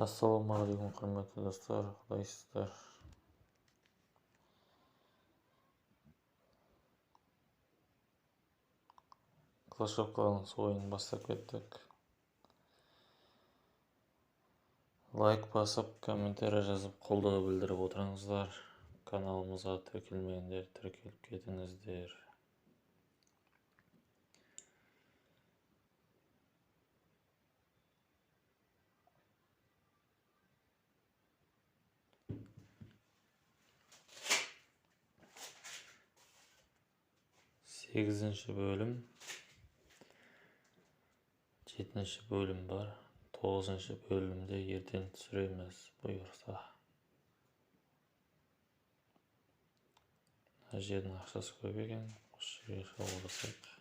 Ассалаумағалейкум, құрметті достар, қалайсыздар? Clash of Clans ойынын бастап кеттік. Лайк басып, комментарий жазып, қолдау білдіріп отырыңыздар. Каналымызға тіркелмегендер тіркеліп кетіңіздер. Сегізінші бөлім, 7-ші бөлім бар. 9-ші бөлімде ертең түсіреміз, бұйырса. Мына жердің ақшасы көп екен, осы жерге шабуылдасақ.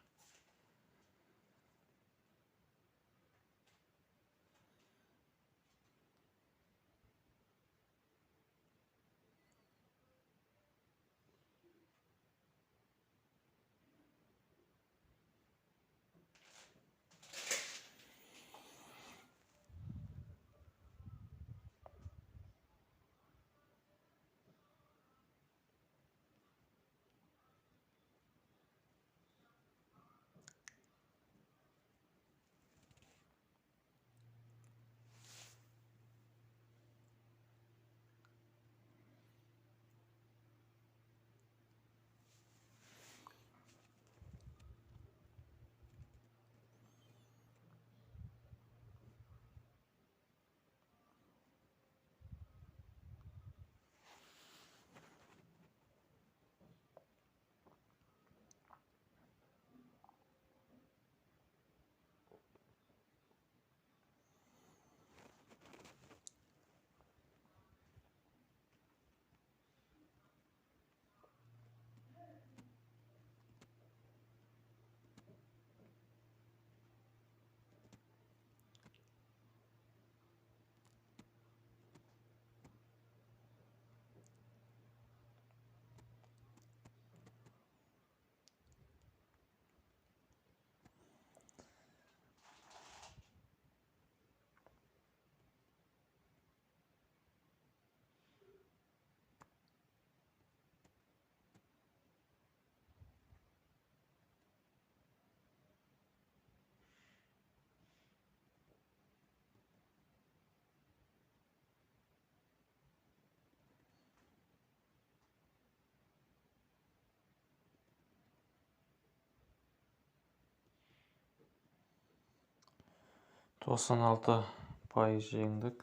%96 жеңдік,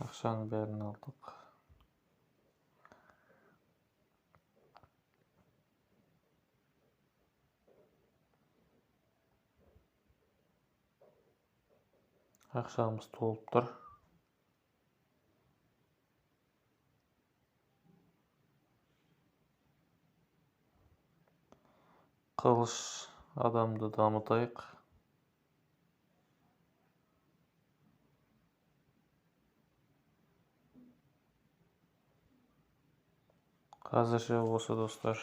ақшаның бәрін алдық. Ақшамыз толып тұр. Қылыш адамды дамытайық. Қазірше осы достар.